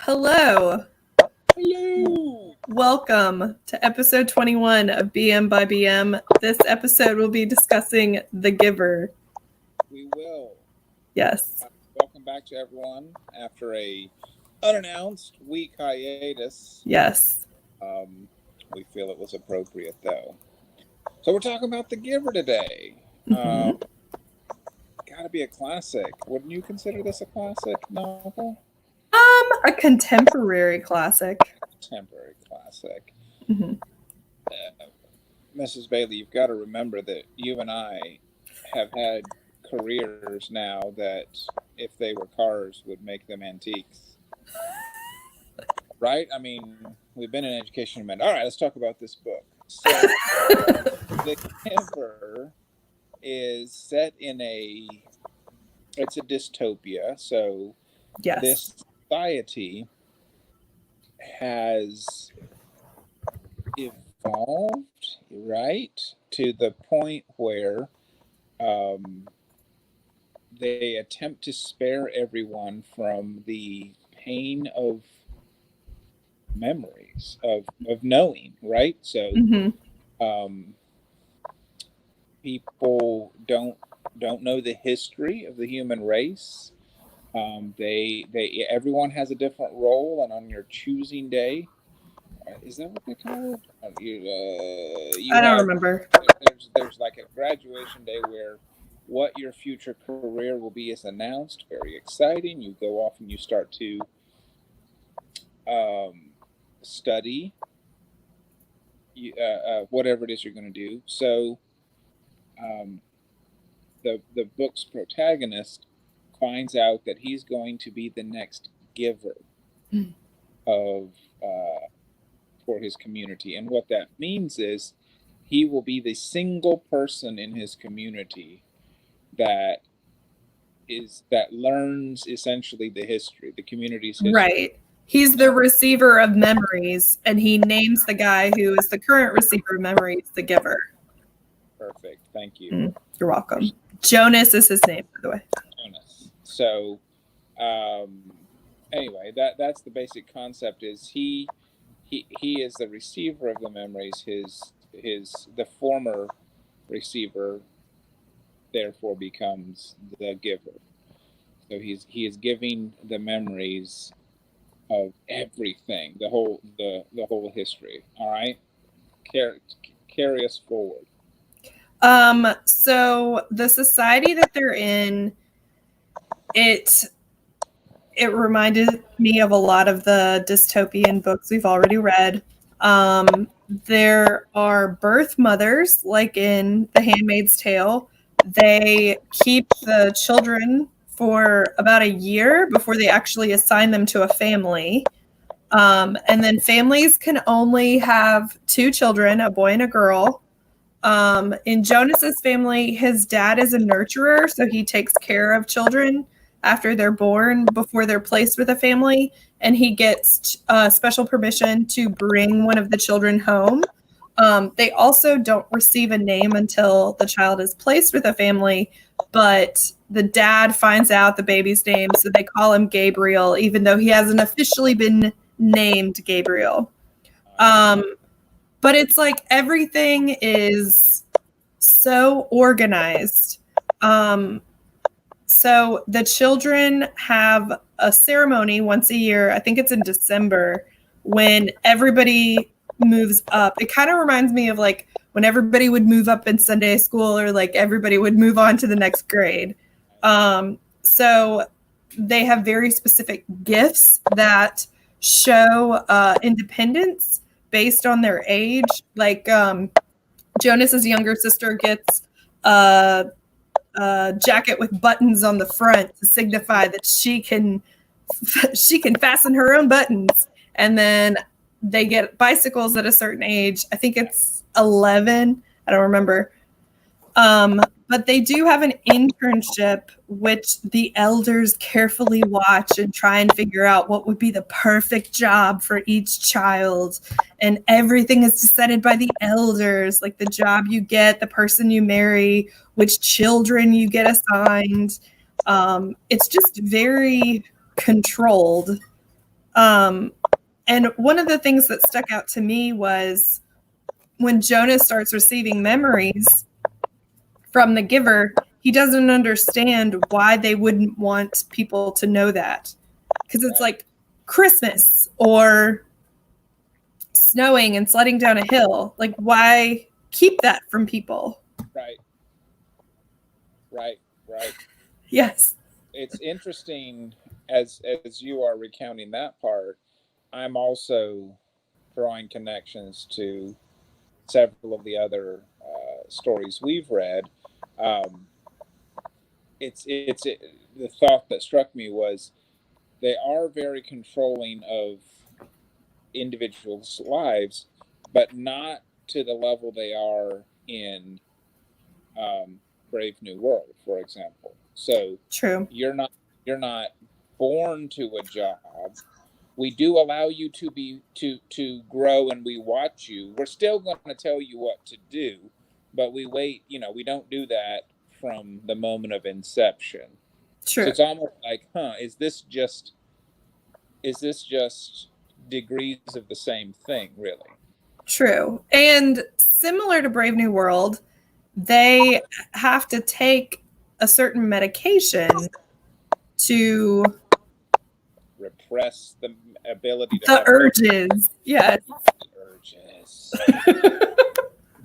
Hello. Hello. Welcome to episode 21 of BM by BM. This episode will be discussing The Giver. We will. Yes. Welcome back to everyone after a unannounced week hiatus. Yes. We feel it was appropriate though. So we're talking about The Giver today. Mhm. Gotta be a classic. Wouldn't you consider this a classic novel? A contemporary classic. Contemporary classic. Mhm. Mrs. Bailey, you've got to remember that you and I have had careers now that, if they were cars, would make them antiques. Right? I mean, we've been in education. All right, let's talk about this book. So, The Giver is set in it's a dystopia. So, Yes. this society has evolved, right, to the point where they attempt to spare everyone from the pain of memories of knowing, right? So Mhm. People don't know the history of the human race. Everyone has a different role, and on your choosing day, is that what they call it? I don't remember. There's like a graduation day where what your future career will be is announced. Very exciting. You go off and you start to study whatever it is you're going to do. So the book's protagonist finds out that he's going to be the next giver of for his community, and what that means is he will be the single person in his community that learns essentially the community's history. Right. He's the receiver of memories, and he names the guy who is the current receiver of memories The Giver. Perfect. Thank you. You're welcome. Jonas is his name, by the way. Jonas. So, anyway, that's the basic concept. Is he is the receiver of the memories. The former receiver therefore becomes the giver. So he is giving the memories of everything, the whole history. All right, carry us forward. So the society that they're in, it reminded me of a lot of the dystopian books we've already read. There are birth mothers, like in The Handmaid's Tale. They keep the children for about a year before they actually assign them to a family. And then families can only have two children, a boy and a girl. In Jonas's family, his dad is a nurturer, so he takes care of children after they're born before they're placed with a family, and he gets special permission to bring one of the children home. They also don't receive a name until the child is placed with a family, but the dad finds out the baby's name, so they call him Gabriel, even though he hasn't officially been named Gabriel. But it's like everything is so organized. So the children have a ceremony once a year. I think it's in December, when everybody moves up. It kind of reminds me of like when everybody would move up in Sunday school, or like everybody would move on to the next grade. So they have very specific gifts that show independence based on their age. Like Jonas's younger sister gets a jacket with buttons on the front to signify that she can fasten her own buttons. And then they get bicycles at a certain age. I think it's 11. I don't remember. But they do have an internship, which the elders carefully watch and try and figure out what would be the perfect job for each child. And everything is decided by the elders, like the job you get, the person you marry, which children you get assigned. It's just very controlled. And one of the things that stuck out to me was when Jonas starts receiving memories from the giver, he doesn't understand why they wouldn't want people to know that. Because it's like Christmas or snowing and sledding down a hill. Like, why keep that from people? Right. Yes. It's interesting as you are recounting that part. I'm also drawing connections to several of the other stories we've read. Um, the thought that struck me was they are very controlling of individuals' lives, but not to the level they are in Brave New World, for example. So True. you're not born to a job. We do allow you to grow, and we watch you. We're still going to tell you what to do, but we wait. We don't do that from the moment of inception. True. So it's almost like, is this just degrees of the same thing, really? True. And similar to Brave New World, they have to take a certain medication to repress the ability to the have urges. Yes. Urges.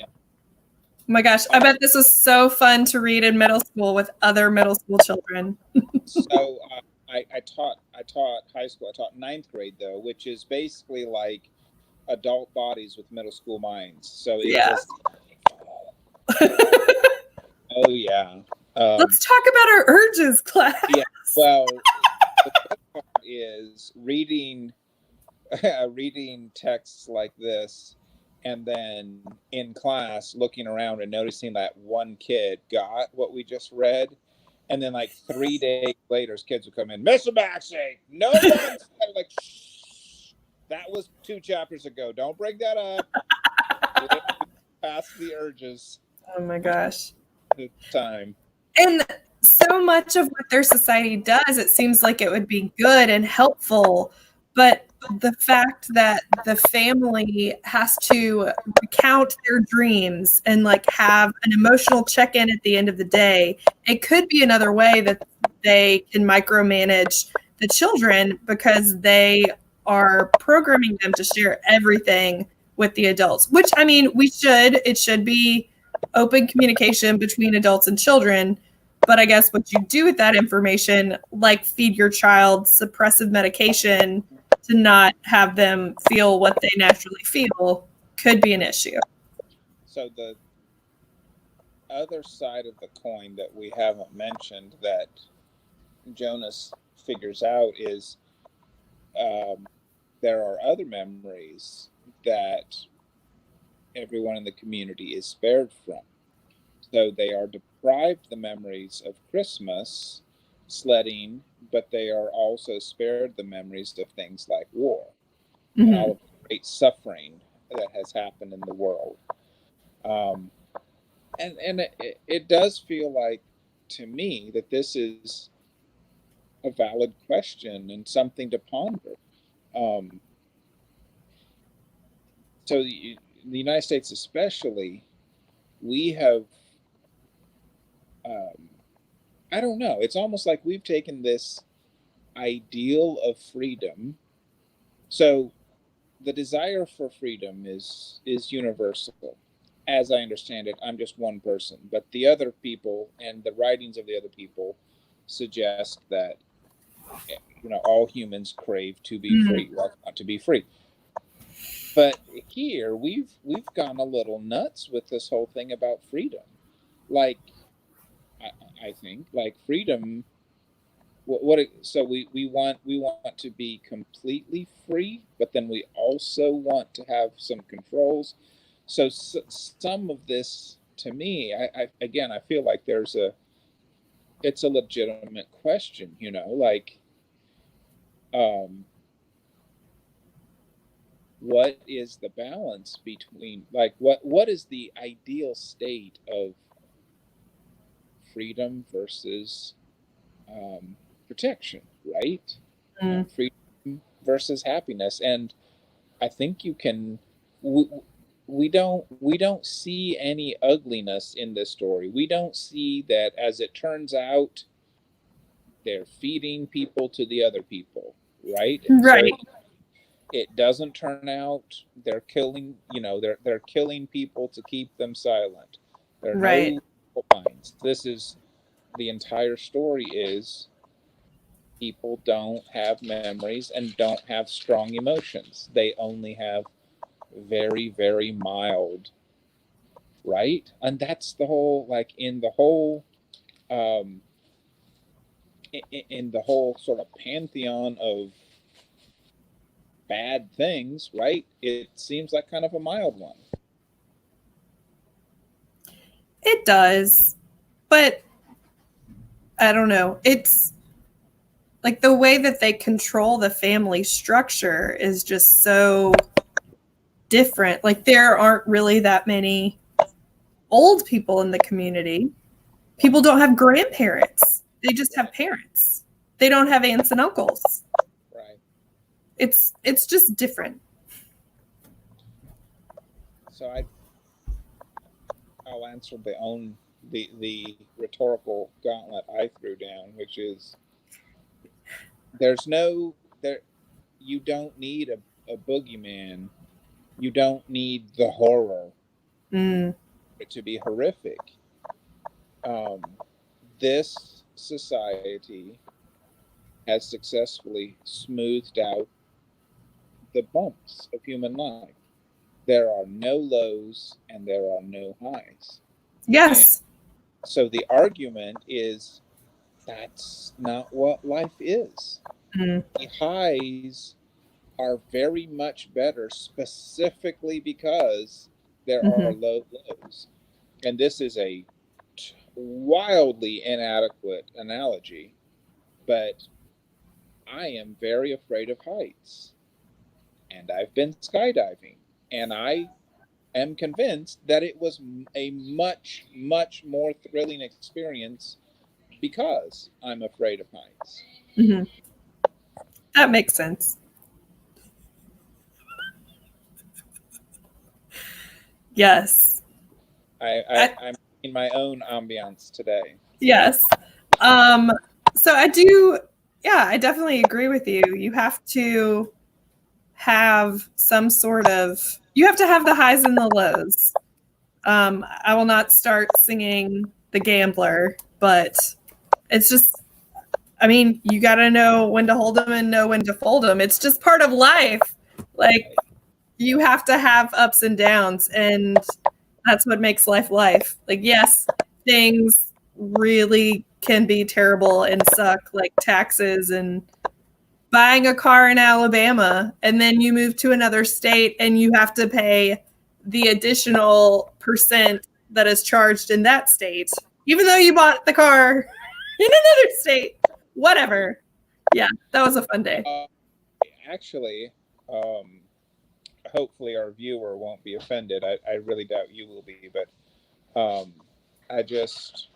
Oh my gosh, I bet this was so fun to read in middle school with other middle school children. So I taught high school. I taught ninth grade though, which is basically like adult bodies with middle school minds. So it was. Oh yeah. Let's talk about our urges, class. Yeah. Well, the best part is reading texts like this, and then in class looking around and noticing that one kid got what we just read, and then like 3 days later kids would come in, Mr. Maxey, no one said, like, shh, that was 2 chapters ago, don't bring that up. Past the urges. Oh my gosh. The time. And so much of what their society does, it seems like it would be good and helpful, but the fact that the family has to recount their dreams and like have an emotional check-in at the end of the day, it could be another way that they can micromanage the children because they are programming them to share everything with the adults, which I mean, it should be open communication between adults and children. But I guess what you do with that information, like feed your child suppressive medication to not have them feel what they naturally feel, could be an issue. So the other side of the coin that we haven't mentioned that Jonas figures out is there are other memories that everyone in the community is spared from. So they are deprived the memories of Christmas, sledding, but they are also spared the memories of things like war and all of the great suffering that has happened in the world. And it does feel like to me that this is a valid question and something to ponder. So the United States especially, we have, I don't know, it's almost like we've taken this ideal of freedom. So the desire for freedom is universal. As I understand it, I'm just one person, but the other people and the writings of the other people suggest that all humans crave to be free, well, not to be free. But here we've gone a little nuts with this whole thing about freedom. Like I think like freedom. So we want to be completely free, but then we also want to have some controls. So some of this, to me, I feel like it's a legitimate question. Like, what is the balance between, like, what is the ideal state of freedom versus protection, right? Freedom versus happiness. And I think you can. We don't see any ugliness in this story. We don't see that, as it turns out, they're feeding people to the other people, right? So Right. it doesn't turn out they're killing, they're killing people to keep them silent. There are Right. no lines. This is the entire story is people don't have memories and don't have strong emotions. They only have very, very mild, right? And that's the whole, like, um in the whole sort of pantheon of bad things, right? It seems like kind of a mild one. It does. But I don't know. It's like the way that they control the family structure is just so different. Like there aren't really that many old people in the community. People don't have grandparents. They just have parents. They don't have aunts and uncles. Right. It's just different. So I'll answer the rhetorical gauntlet I threw down, which is there's no there you don't need a boogeyman. You don't need the horror Mm. to be horrific. Um, this society has successfully smoothed out the bumps of human life. There are no lows and there are no highs. Yes. And so the argument is that's not what life is. Mm. The highs are very much better specifically because there are Mm-hmm. low lows. And this is a wildly inadequate analogy, but I am very afraid of heights. And I've been skydiving. And I am convinced that it was a much, much more thrilling experience because I'm afraid of heights. Mm-hmm. That makes sense. Yes. I'm in my own ambiance today. Yes. Um, so I do, yeah, I definitely agree with you. You have to have some sort of, you have to have the highs and the lows. I will not start singing The Gambler, but it's just, I mean, you got to know when to hold them and know when to fold them. It's just part of life. Like, you have to have ups and downs, and that's what makes life life. Like, yes, things really can be terrible and suck, like taxes and buying a car in Alabama, and then you move to another state and you have to pay the additional percent that is charged in that state, even though you bought the car in another state. Whatever. Yeah, that was a fun day. Actually, hopefully our viewer won't be offended. I really doubt you will be, but I just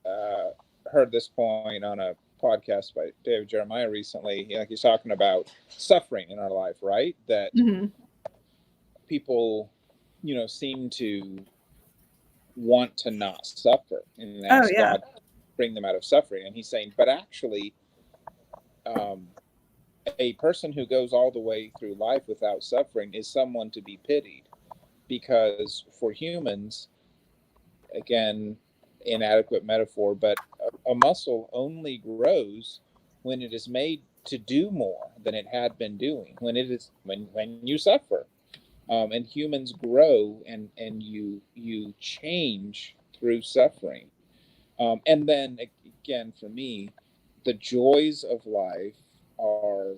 heard this point on a podcast by David Jeremiah recently. Like, he's talking about suffering in our life, right? That Mm-hmm. people, seem to want to not suffer and Oh, ask yeah. God to bring them out of suffering. And he's saying, but actually, a person who goes all the way through life without suffering is someone to be pitied, because for humans, again, inadequate metaphor, but a muscle only grows when it is made to do more than it had been doing, when you suffer. And humans grow and you change through suffering. And then again, for me, the joys of life are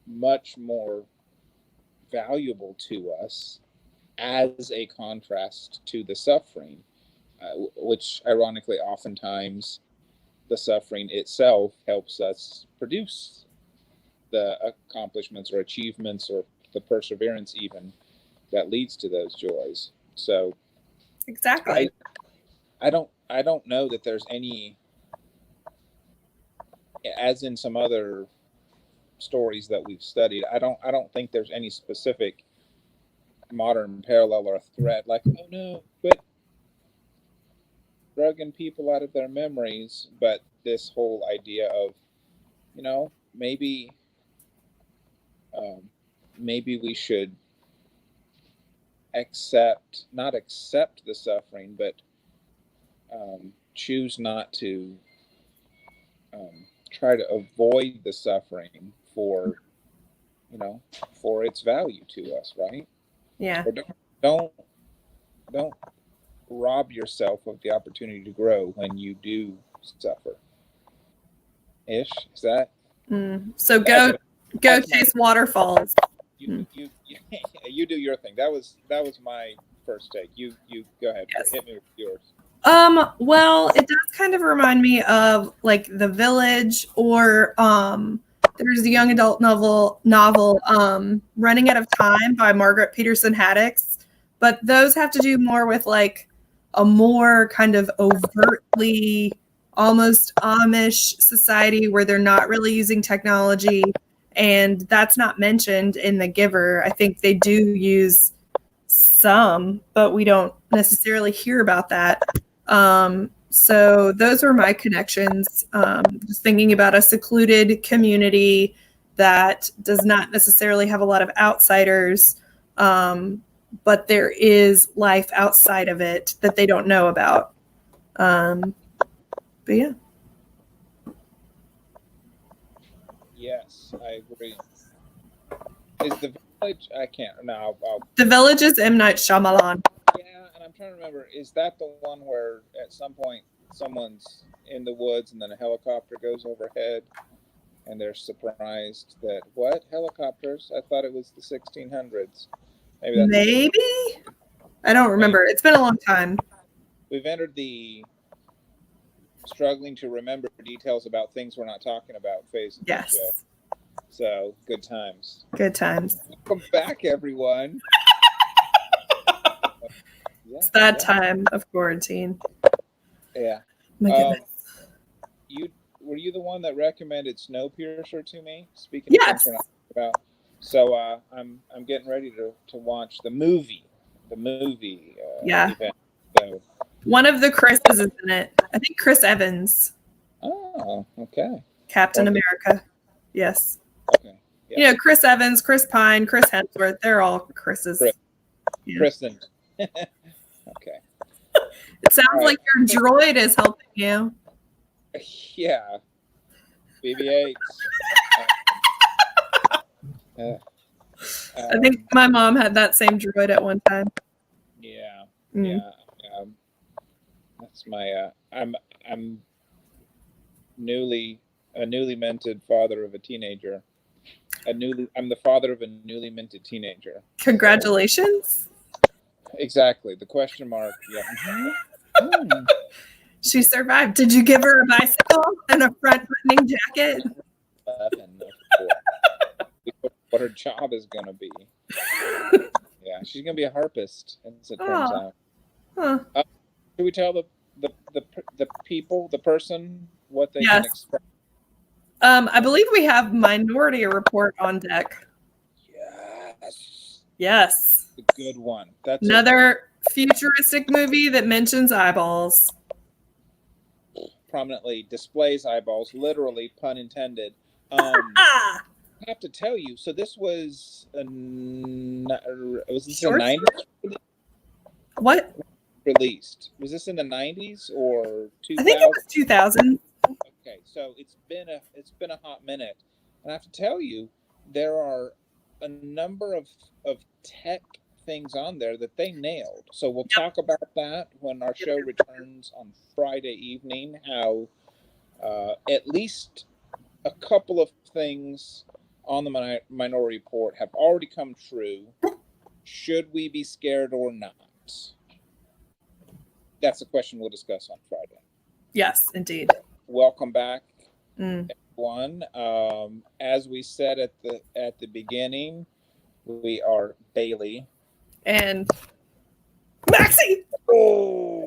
much more valuable to us as a contrast to the suffering, which ironically oftentimes the suffering itself helps us produce the accomplishments or achievements or the perseverance even that leads to those joys. So Exactly. I don't know that there's any, as in some other stories that we've studied. I don't think there's any specific modern parallel or threat like, oh no, quit drugging people out of their memories. But this whole idea of, maybe maybe we should not accept the suffering, but choose not to try to avoid the suffering for its value to us, right? Yeah. Or don't rob yourself of the opportunity to grow when you do suffer. Is that? So go chase waterfalls. You do your thing. That was my first take. You go ahead. Yes. Hit me with yours. Well, it does kind of remind me of like The Village, or there's a young adult novel, Running Out of Time by Margaret Peterson Haddix. But those have to do more with like a more kind of overtly almost Amish society where they're not really using technology, and that's not mentioned in The Giver. I think they do use some, but we don't necessarily hear about that. So those were my connections. Just thinking about a secluded community that does not necessarily have a lot of outsiders, but there is life outside of it that they don't know about. But yeah. Yes, I agree. Is The Village? I can't. No, The Village is M. Night Shyamalan. yeah, and I'm trying to remember. Is that the one where at some point someone's in the woods and then a helicopter goes overhead and they're surprised that what helicopters? I thought it was the 1600s. Maybe? I don't remember. It's been a long time. We've entered the struggling to remember details about things we're not talking about phase. Yes. So good times. Good times. Welcome back, everyone. It's that time of quarantine. Yeah. My goodness. Were you the one that recommended Snowpiercer to me? Speaking Yes. of things we're not talking about. So I'm getting ready to watch the movie. Yeah. Event. So. One of the Chris's is in it. I think Chris Evans. Oh, okay. Captain America. Yes. Okay. Yeah. You know, Chris Evans, Chris Pine, Chris Hemsworth. They're all Chris's. Yeah. Kristen. Okay. It sounds like your droid is helping you. Yeah. BB-8. I think my mom had that same droid at one time. Yeah. Mm. Yeah. That's my. I'm newly minted father of a teenager. I'm the father of a newly minted teenager. Congratulations. Exactly. The question mark. Yeah. Mm. She survived. Did you give her a bicycle and a front-running jacket? What her job is going to be. Yeah, she's going to be a harpist, as it turns out. Huh. Should we tell the people, the person, what they Yes. can expect? I believe we have Minority Report on deck. Yes. The good one. That's another futuristic movie that mentions eyeballs. Prominently displays eyeballs, literally, pun intended. I have to tell you, so this was the 90s? What? Released. Was this in the 90s or 2000? I think it was 2000. Okay, so it's been a hot minute, and I have to tell you, there are a number of tech things on there that they nailed. So we'll talk about that when our show returns on Friday evening. How at least a couple of things on the Minority Report have already come true. Should we be scared or not? That's a question we'll discuss on Friday. Yes, indeed. Welcome back, everyone. As we said at the beginning, we are Bailey and Maxie. Oh.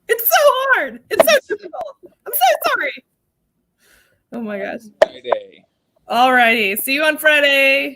It's so hard. It's so difficult. I'm so sorry. Oh my gosh. Friday. Alrighty. See you on Friday.